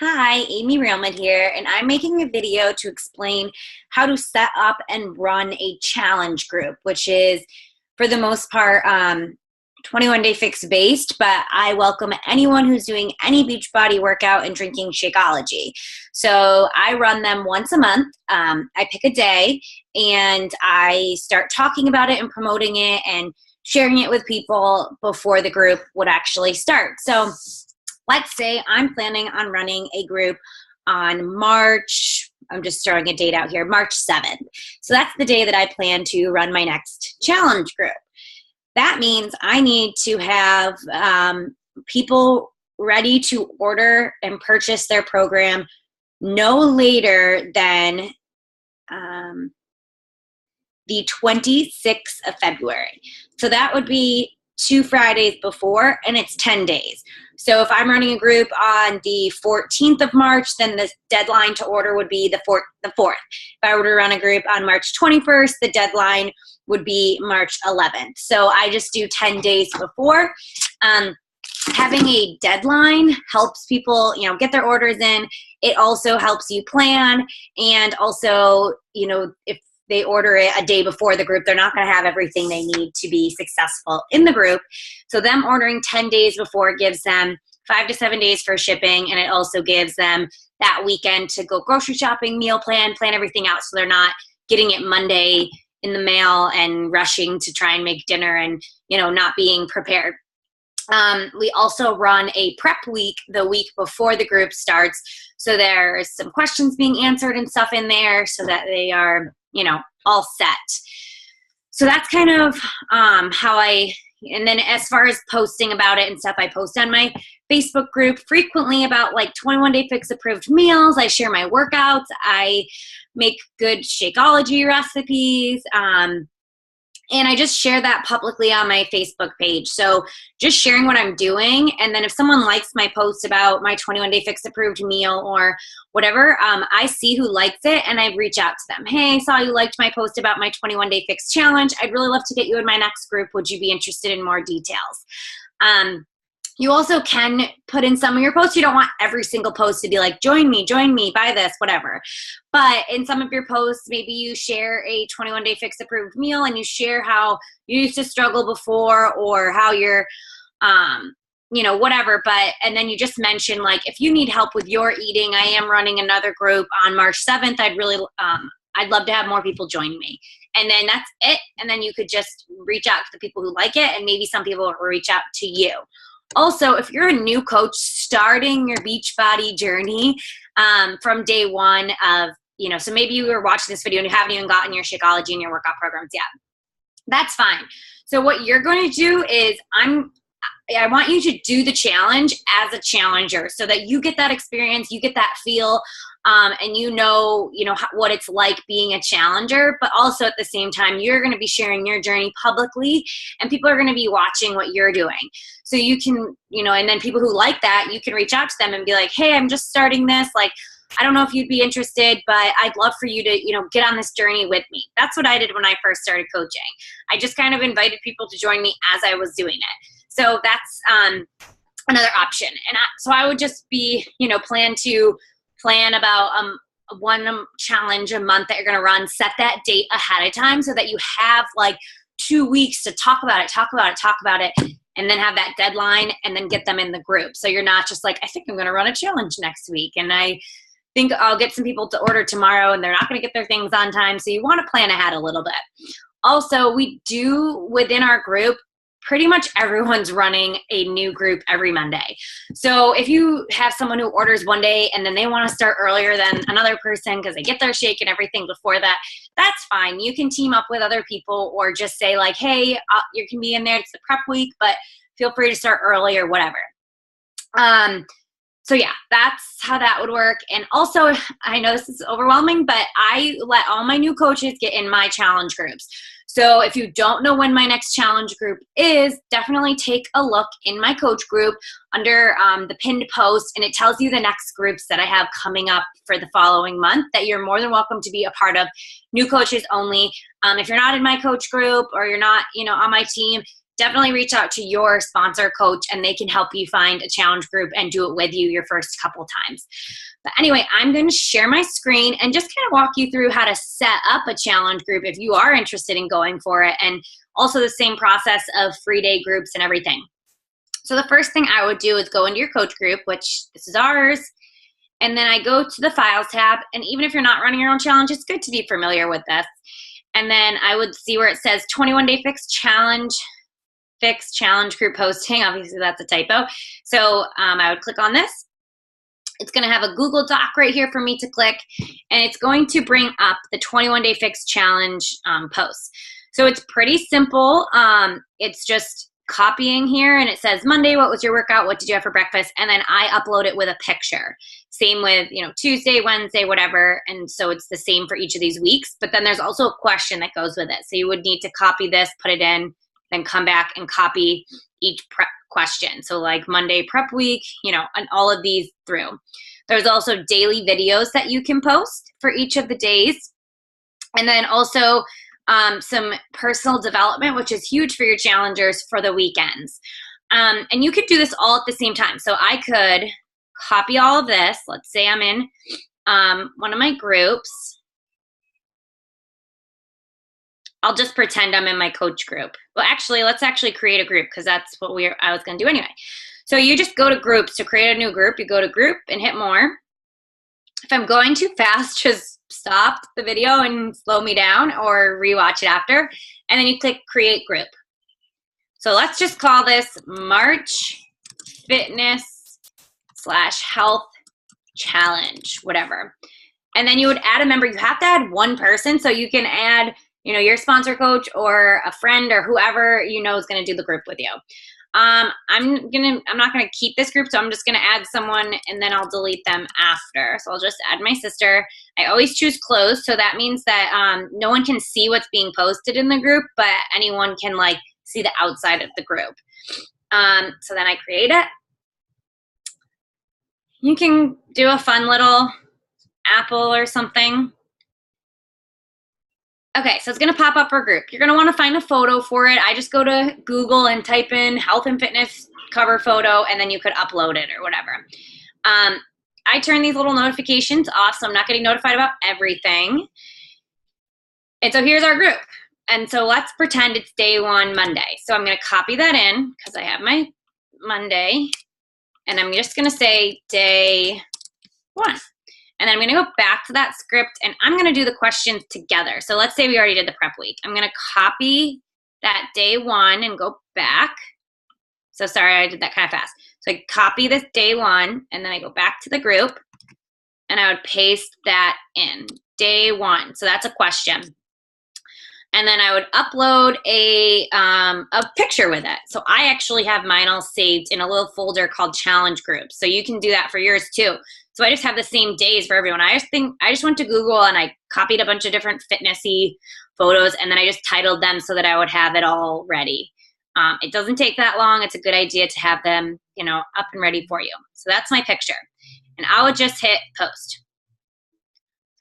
Hi, Amy Realman here, and I'm making a video to explain how to set up and run a challenge group, which is, for the most part, 21 Day Fix based, but I welcome anyone who's doing any Beachbody workout and drinking Shakeology. So I run them once a month. I pick a day, and I start talking about it and promoting it and sharing it with people before the group would actually start. So let's say I'm planning on running a group on I'm just throwing a date out here, March 7th. So that's the day that I plan to run my next challenge group. That means I need to have people ready to order and purchase their program no later than the 26th of February. So that would be 2 Fridays before, and it's 10 days. So if I'm running a group on the 14th of March, then the deadline to order would be the 4th. If I were to run a group on March 21st, the deadline would be March 11th. So I just do 10 days before. Having a deadline helps people, get their orders in. It also helps you plan, and also, if they order it a day before the group, they're not going to have everything they need to be successful in the group. So them ordering 10 days before gives them 5 to 7 days for shipping, and it also gives them that weekend to go grocery shopping, meal plan everything out, so they're not getting it Monday in the mail and rushing to try and make dinner and, not being prepared. We also run a prep week the week before the group starts. So there's some questions being answered and stuff in there so that they are, all set. So that's kind of how and then as far as posting about it and stuff, I post on my Facebook group frequently about 21 Day Fix approved meals. I share my workouts. I make good Shakeology recipes. And I just share that publicly on my Facebook page. So just sharing what I'm doing. And then if someone likes my post about my 21 Day Fix approved meal or whatever, I see who likes it and I reach out to them. Hey, I saw you liked my post about my 21 Day Fix challenge. I'd really love to get you in my next group. Would you be interested in more details? You also can put in some of your posts. You don't want every single post to be like, join me, buy this, whatever. But in some of your posts, maybe you share a 21 Day Fix approved meal and you share how you used to struggle before or how you're, whatever. And then you just mention, if you need help with your eating, I am running another group on March 7th. I'd love to have more people join me. And then that's it. And then you could just reach out to the people who like it, and maybe some people will reach out to you. Also, if you're a new coach starting your Beachbody journey from day one of, so maybe you were watching this video and you haven't even gotten your Shakeology and your workout programs yet. That's fine. So what you're going to do is I want you to do the challenge as a challenger so that you get that experience, you get that feel, and what it's like being a challenger, but also at the same time, you're going to be sharing your journey publicly and people are going to be watching what you're doing. So you can, and then people who like that, you can reach out to them and be like, hey, I'm just starting this. I don't know if you'd be interested, but I'd love for you to, get on this journey with me. That's what I did when I first started coaching. I just kind of invited people to join me as I was doing it. So that's another option. And so I would just be, plan about one challenge a month that you're going to run, set that date ahead of time so that you have 2 weeks to talk about it, and then have that deadline and then get them in the group. So you're not just I think I'm going to run a challenge next week and I think I'll get some people to order tomorrow and they're not going to get their things on time. So you want to plan ahead a little bit. Also, we do within our group, pretty much everyone's running a new group every Monday. So if you have someone who orders one day and then they want to start earlier than another person because they get their shake and everything before that, that's fine. You can team up with other people or just say hey, you can be in there. It's the prep week, but feel free to start early or whatever. So yeah, that's how that would work. And also, I know this is overwhelming, but I let all my new coaches get in my challenge groups. So if you don't know when my next challenge group is, definitely take a look in my coach group under the pinned post, and it tells you the next groups that I have coming up for the following month that you're more than welcome to be a part of. New coaches only. If you're not in my coach group or you're not, on my team, definitely reach out to your sponsor coach and they can help you find a challenge group and do it with you your first couple times. But anyway, I'm going to share my screen and just kind of walk you through how to set up a challenge group if you are interested in going for it, and also the same process of free day groups and everything. So the first thing I would do is go into your coach group, which this is ours, and then I go to the Files tab, and even if you're not running your own challenge, it's good to be familiar with this. And then I would see where it says 21-day fix challenge group posting. Obviously, that's a typo. So I would click on this. It's going to have a Google Doc right here for me to click, and it's going to bring up the 21-day fix challenge posts. So it's pretty simple. It's just copying here, and it says Monday, what was your workout? What did you have for breakfast? And then I upload it with a picture. Same with, Tuesday, Wednesday, whatever. And so it's the same for each of these weeks. But then there's also a question that goes with it. So you would need to copy this, put it in, then come back and copy each prep question. So like Monday prep week, and all of these through. There's also daily videos that you can post for each of the days. And then also some personal development, which is huge for your challengers for the weekends. And you could do this all at the same time. So I could copy all of this. Let's say I'm in one of my groups. I'll just pretend I'm in my coach group. Well, actually, let's actually create a group because that's what I was going to do anyway. So you just go to groups to create a new group. You go to group and hit more. If I'm going too fast, just stop the video and slow me down or rewatch it after. And then you click create group. So let's just call this March Fitness / Health Challenge, whatever. And then you would add a member. You have to add one person, so you can add your sponsor coach or a friend or whoever is going to do the group with you. I'm not gonna keep this group, so I'm just gonna add someone and then I'll delete them after. So I'll just add my sister. I always choose closed, so that means that no one can see what's being posted in the group, but anyone can see the outside of the group. So then I create it. You can do a fun little apple or something. Okay, so it's going to pop up our group. You're going to want to find a photo for it. I just go to Google and type in health and fitness cover photo, and then you could upload it or whatever. I turn these little notifications off, so I'm not getting notified about everything. And so here's our group. And so let's pretend it's day 1, Monday. So I'm going to copy that in because I have my Monday, and I'm just going to say day 1. And then I'm going to go back to that script, and I'm going to do the questions together. So let's say we already did the prep week. I'm going to copy that day 1 and go back. So sorry, I did that kind of fast. So I copy this day 1, and then I go back to the group, and I would paste that in. Day 1. So that's a question. And then I would upload a picture with it. So I actually have mine all saved in a little folder called Challenge Groups. So you can do that for yours too. So I just have the same days for everyone. I just went to Google and I copied a bunch of different fitnessy photos, and then I just titled them so that I would have it all ready. It doesn't take that long. It's a good idea to have them, up and ready for you. So that's my picture. And I would just hit post.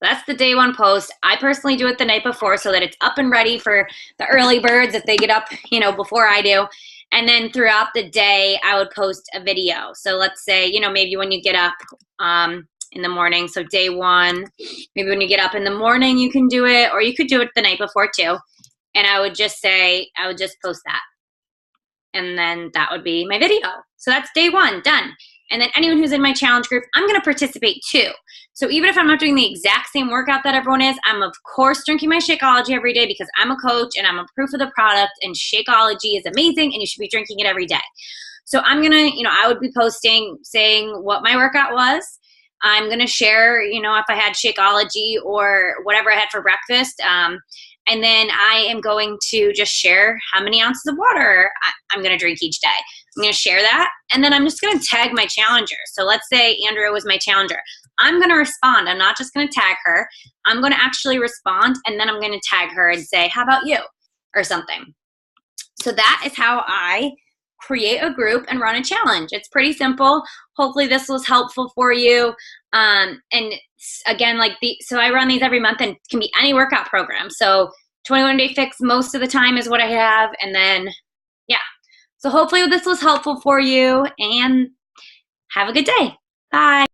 That's the day 1 post. I personally do it the night before so that it's up and ready for the early birds if they get up, before I do. And then throughout the day, I would post a video. So let's say, maybe when you get up in the morning, so day 1, maybe when you get up in the morning, you can do it, or you could do it the night before too. And I would just post that. And then that would be my video. So that's day 1, done. And then anyone who's in my challenge group, I'm going to participate too. So even if I'm not doing the exact same workout that everyone is, I'm of course drinking my Shakeology every day because I'm a coach and I'm a proof of the product, and Shakeology is amazing and you should be drinking it every day. So I'm going to, I would be posting saying what my workout was. I'm going to share, if I had Shakeology or whatever I had for breakfast. And then I am going to just share how many ounces of water I'm going to drink each day. I'm going to share that, and then I'm just going to tag my challenger. So let's say Andrea was my challenger. I'm going to respond. I'm not just going to tag her. I'm going to actually respond, and then I'm going to tag her and say, how about you, or something. So that is how I create a group and run a challenge. It's pretty simple. Hopefully this was helpful for you. And again, so I run these every month, and it can be any workout program. So 21-day fix most of the time is what I have, and then Yeah. So hopefully this was helpful for you, and have a good day. Bye.